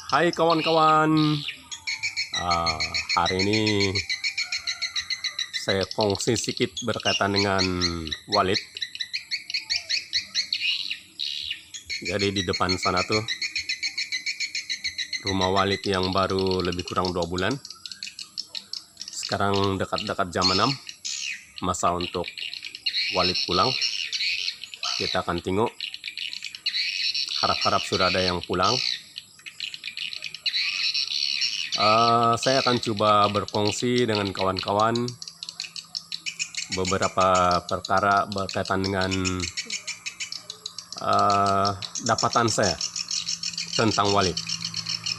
Hai kawan-kawan, Ah, hari ini saya kongsi sedikit berkaitan dengan Walid. Jadi di depan sana tuh rumah Walid yang baru lebih kurang 2 bulan. Sekarang dekat-dekat jam 6, masa untuk Walid pulang. Kita akan tengok, harap-harap sudah ada yang pulang. Saya akan coba berkongsi dengan kawan-kawan beberapa perkara berkaitan dengan dapatan saya tentang Walid.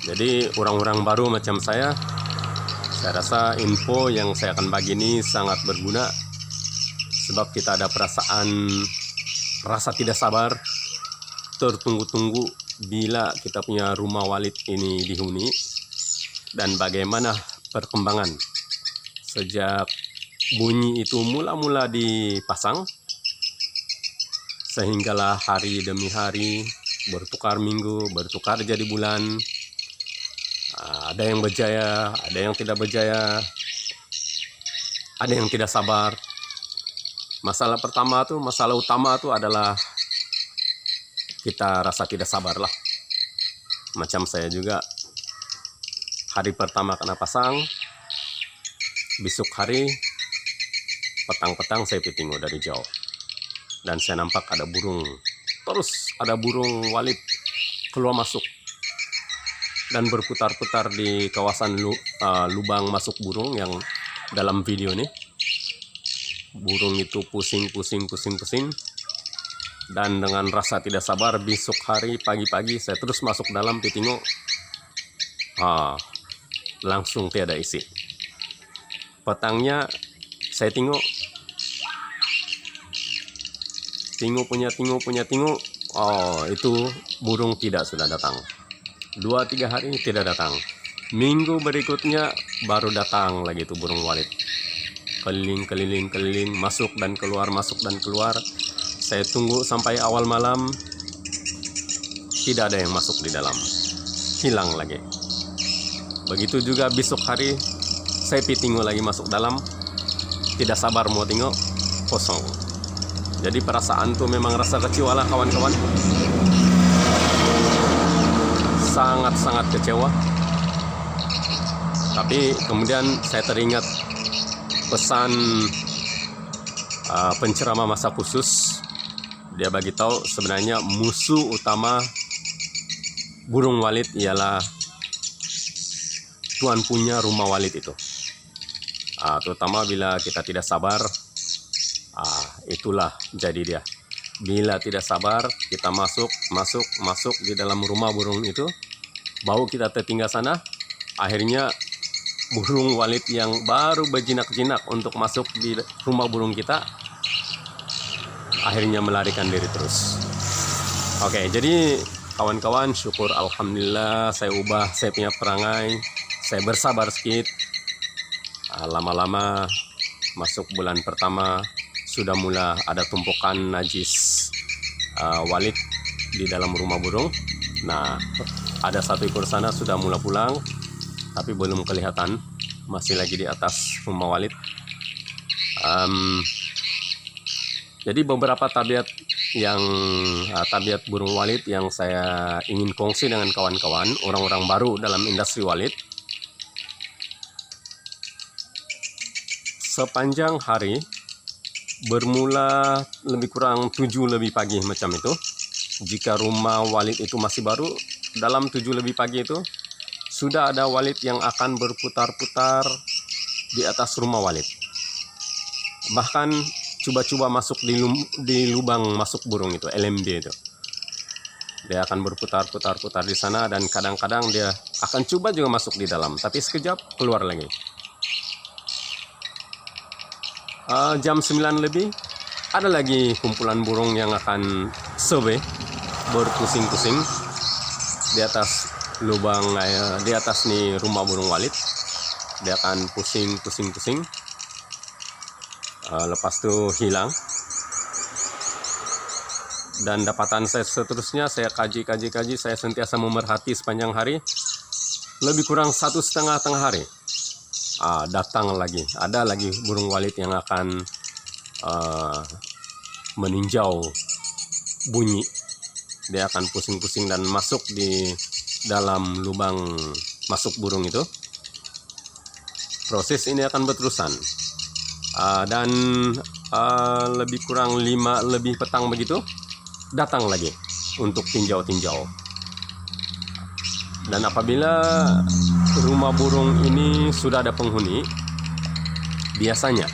Jadi orang-orang baru macam saya rasa info yang saya akan bagi ini sangat berguna, sebab kita ada rasa tidak sabar, tertunggu-tunggu bila kita punya rumah Walid ini dihuni, dan bagaimana perkembangan sejak bunyi itu mula-mula dipasang sehinggalah hari demi hari bertukar minggu, bertukar jadi bulan. Ada yang berjaya, ada yang tidak berjaya, ada yang tidak sabar. Masalah utama itu adalah kita rasa tidak sabar lah. Macam saya juga, hari pertama kena pasang, besok hari petang-petang saya tengok dari jauh, dan saya nampak ada burung, terus ada burung Walid keluar masuk dan berputar-putar di kawasan lubang masuk burung yang dalam video ini. Burung itu pusing, dan dengan rasa tidak sabar besok hari pagi-pagi saya terus masuk dalam tengok, langsung tiada isi. Petangnya saya tengok, itu burung tidak sudah datang. 2-3 hari tidak datang. Minggu berikutnya baru datang lagi itu burung Walid. Keliling, masuk dan keluar. Saya tunggu sampai awal malam, tidak ada yang masuk di dalam, hilang lagi. Begitu juga besok hari, saya tengok lagi masuk dalam, tidak sabar mau tengok, kosong. Jadi perasaan tuh memang rasa kecewa lah kawan-kawan. Sangat-sangat kecewa. Tapi kemudian saya teringat pesan penceramah masa khusus. Dia bagi tahu sebenarnya musuh utama burung Walid ialah tuan punya rumah Walid itu. Terutama bila kita tidak sabar, itulah jadi dia. Bila tidak sabar, kita masuk di dalam rumah burung itu, bau kita tertinggal sana, akhirnya burung Walid yang baru berjinak-jinak untuk masuk di rumah burung kita, akhirnya melarikan diri terus. Oke, jadi kawan-kawan, syukur alhamdulillah saya ubah saya punya perangai, saya bersabar sedikit. Lama-lama masuk bulan pertama sudah mulai ada tumpukan najis Walid di dalam rumah burung. Nah, ada satu ekor sana sudah mulai pulang, tapi belum kelihatan, masih lagi di atas rumah Walid. Jadi beberapa tabiat burung Walid yang saya ingin kongsi dengan kawan-kawan orang-orang baru dalam industri Walid. Sepanjang hari, bermula lebih kurang 7 lebih pagi macam itu, jika rumah Walid itu masih baru, dalam 7 lebih pagi itu sudah ada Walid yang akan berputar-putar di atas rumah Walid. Bahkan coba-coba masuk di lubang masuk burung itu, LMB itu. Dia akan berputar-putar di sana, dan kadang-kadang dia akan coba juga masuk di dalam, tapi sekejap keluar lagi. Jam 9 lebih ada lagi kumpulan burung yang akan survei, berpusing-pusing di atas lubang, di atas nih rumah burung Walid. Dia akan pusing. Lepas itu hilang. Dan dapatan saya seterusnya saya kaji, saya sentiasa memerhati sepanjang hari. lebih kurang 1,5 tengah hari, datang lagi, ada lagi burung walit yang akan meninjau bunyi. Dia akan pusing-pusing dan masuk di dalam lubang masuk burung itu. Proses ini akan berterusan, dan lebih kurang 5 lebih petang begitu datang lagi untuk tinjau-tinjau. Dan apabila rumah burung ini sudah ada penghuni, biasanya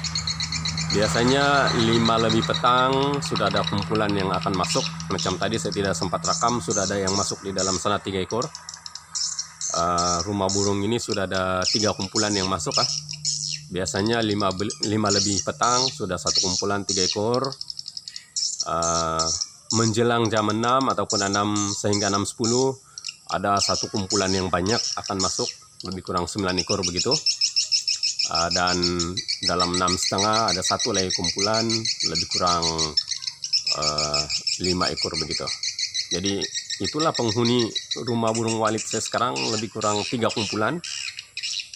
5 lebih petang sudah ada kumpulan yang akan masuk. Macam tadi saya tidak sempat rekam, sudah ada yang masuk di dalam sana 3 ekor. Rumah burung ini sudah ada 3 kumpulan yang masuk. Biasanya 5 lebih petang sudah 1 kumpulan 3 ekor. Menjelang jam 6 ataupun 6 sehingga 6.10 ada 1 kumpulan yang banyak akan masuk, lebih kurang 9 ekor begitu. Dan dalam 6,5 ada 1 lagi kumpulan, lebih kurang 5 ekor begitu. Jadi itulah penghuni rumah burung walit saya sekarang, lebih kurang 3 kumpulan.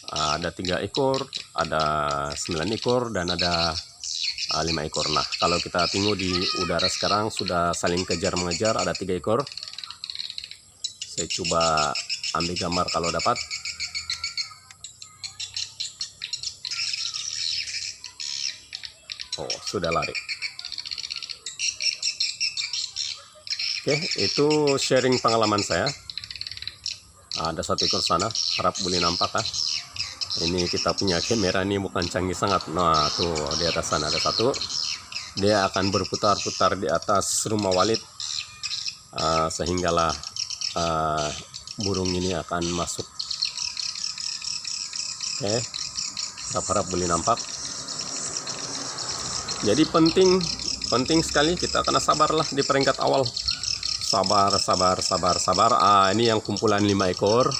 Ada 3 ekor, ada 9 ekor, dan ada 5 ekor. Nah, kalau kita tengok di udara sekarang sudah saling kejar-mengejar, ada 3 ekor. Saya coba ambil gambar kalau dapat. Oh, sudah lari. Oke, itu sharing pengalaman saya. Ada 1 ekor sana, harap boleh nampak. Ini kita punya kamera ini bukan canggih sangat. Nah, tuh di atas sana ada 1. Dia akan berputar-putar di atas rumah walit, sehinggalah burung ini akan masuk. Oke, harap boleh nampak. Jadi penting sekali kita kena sabarlah di peringkat awal. Sabar. Ini yang kumpulan 5 ekor,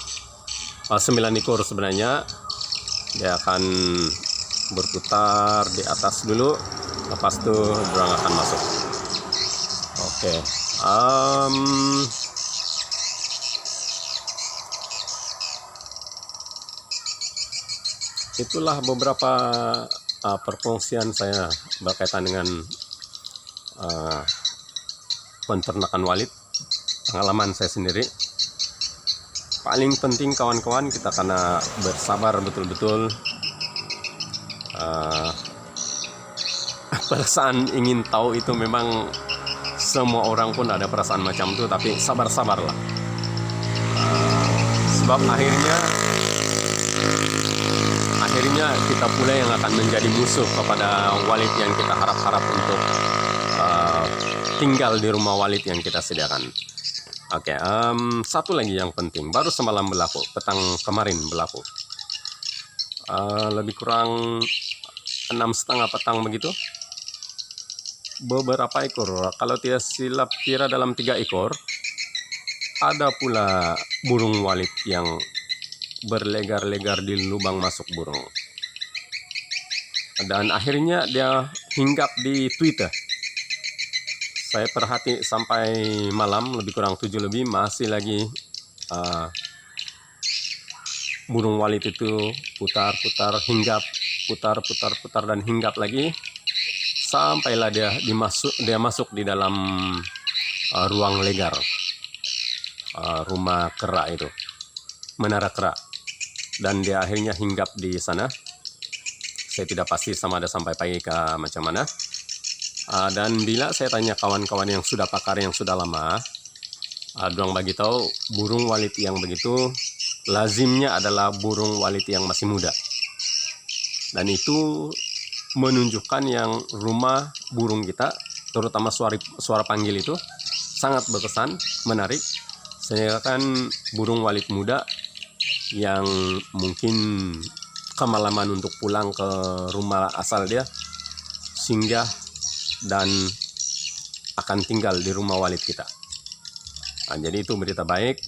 9 ekor sebenarnya. Dia akan berputar di atas dulu, lepas itu dorang akan masuk. Oke. Itulah beberapa perkongsian saya berkaitan dengan penternakan walit, pengalaman saya sendiri. Paling penting kawan-kawan, kita kena bersabar betul-betul. Perasaan ingin tahu itu memang semua orang pun ada perasaan macam itu, tapi sabar-sabarlah. Sebab akhirnya kita pula yang akan menjadi musuh kepada walit yang kita harap-harap untuk tinggal di rumah walit yang kita sediakan. Oke, satu lagi yang penting, baru semalam berlaku, petang kemarin berlaku. Lebih kurang 6,5 petang begitu. Beberapa ekor, kalau tidak silap kira dalam 3 ekor, ada pula burung walit yang berlegar-legar di lubang masuk burung. Dan akhirnya dia hinggap di Twitter. Saya perhati sampai malam, lebih kurang 7 lebih, masih lagi burung walit itu putar-putar, hinggap, putar-putar dan hinggap lagi. Sampailah dia masuk di dalam ruang legar, rumah kera itu, menara kera. Dan dia akhirnya hinggap di sana. Saya tidak pasti sama ada sampai pagi ke macam mana. Dan bila saya tanya kawan-kawan yang sudah pakar, yang sudah lama, dorang bagi tahu burung walit yang begitu lazimnya adalah burung walit yang masih muda. Dan itu menunjukkan yang rumah burung kita, terutama suara panggil itu sangat berkesan, menarik. Sehingga kan burung walit muda yang mungkin kemalaman untuk pulang ke rumah asal dia, singgah dan akan tinggal di rumah walit kita. Jadi itu berita baik.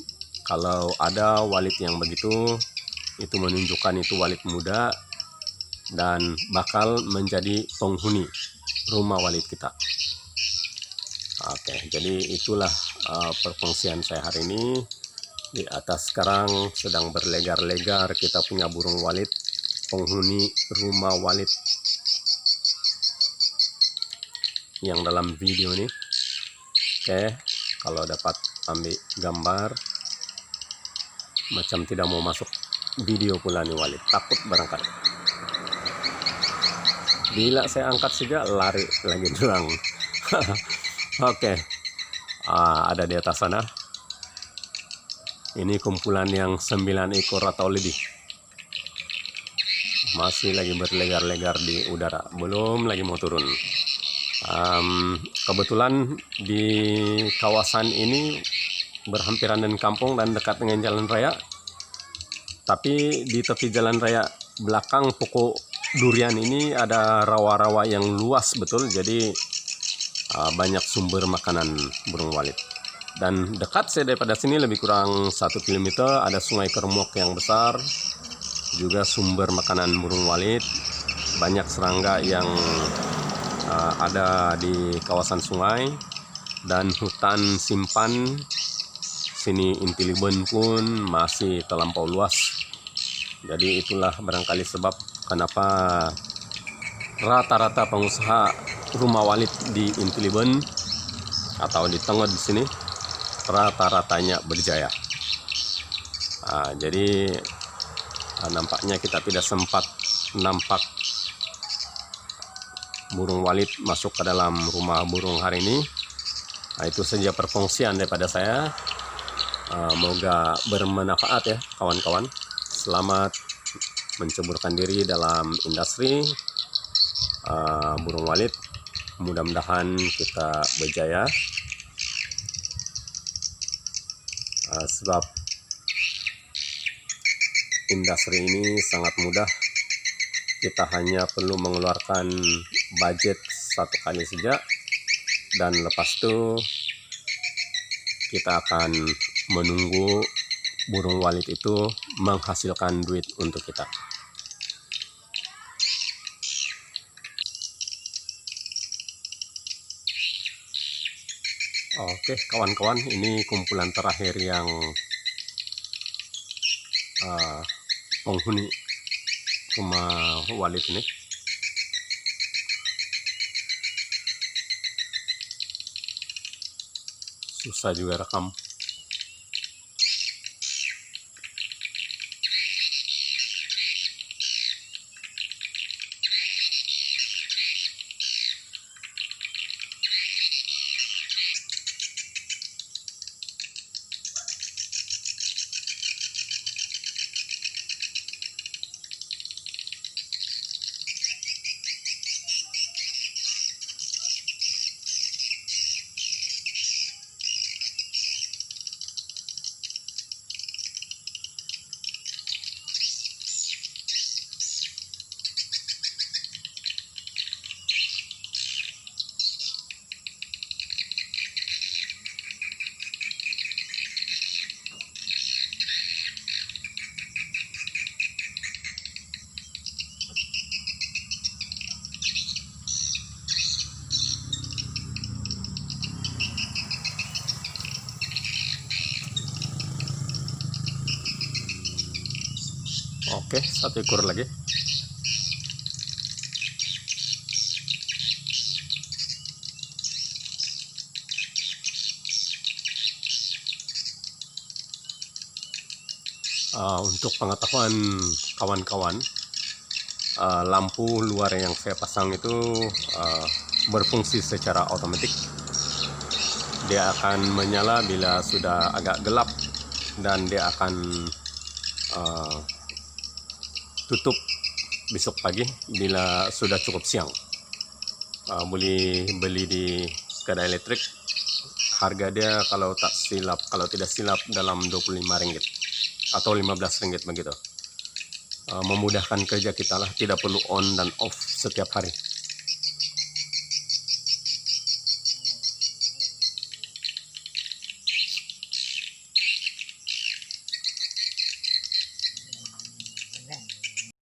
Kalau ada walit yang begitu, itu menunjukkan itu walit muda dan bakal menjadi penghuni rumah walit kita. Oke, jadi itulah perkongsian saya hari ini. Di atas sekarang sedang berlegar-legar kita punya burung walit, penghuni rumah walit yang dalam video ini. Oke, kalau dapat ambil gambar, macam tidak mau masuk video pula nih walit, takut barangkali. Bila saya angkat saja lari lagi pulang. Oke, ada di atas sana. Ini kumpulan yang 9 ekor atau lebih. Masih lagi berlegar-legar di udara, belum lagi mau turun. Kebetulan di kawasan ini berhampiran dengan kampung dan dekat dengan jalan raya. Tapi di tepi jalan raya belakang pokok durian ini ada rawa-rawa yang luas betul. Jadi banyak sumber makanan burung walit. Dan dekat saya daripada sini lebih kurang 1 km ada sungai Kermok yang besar, juga sumber makanan burung walit. Banyak serangga yang ada di kawasan sungai dan hutan simpan sini Intiliben pun masih terlampau luas. Jadi itulah barangkali sebab kenapa rata-rata pengusaha rumah walit di Intiliben atau di Tengod di sini rata-ratanya berjaya. Jadi nampaknya kita tidak sempat nampak burung walit masuk ke dalam rumah burung hari ini. Itu saja perkongsian daripada saya. Moga bermanfaat ya kawan-kawan. Selamat menceburkan diri dalam industri burung walit. Mudah-mudahan kita berjaya. Sebab industri ini sangat mudah. Kita hanya perlu mengeluarkan budget 1 kali saja, dan lepas itu kita akan menunggu burung walit itu menghasilkan duit untuk kita. Oke kawan-kawan, ini kumpulan terakhir yang penghuni rumah walit ini. Susah juga rekam. Oke, 1 ekor lagi. Untuk pengetahuan kawan-kawan, lampu luar yang saya pasang itu berfungsi secara otomatis. Dia akan menyala bila sudah agak gelap, dan dia akan tutup besok pagi bila sudah cukup siang. Boleh beli di kedai elektrik. Harga dia kalau tidak silap dalam 25 ringgit atau 15 ringgit begitu. Memudahkan kerja kita lah, tidak perlu on dan off setiap hari.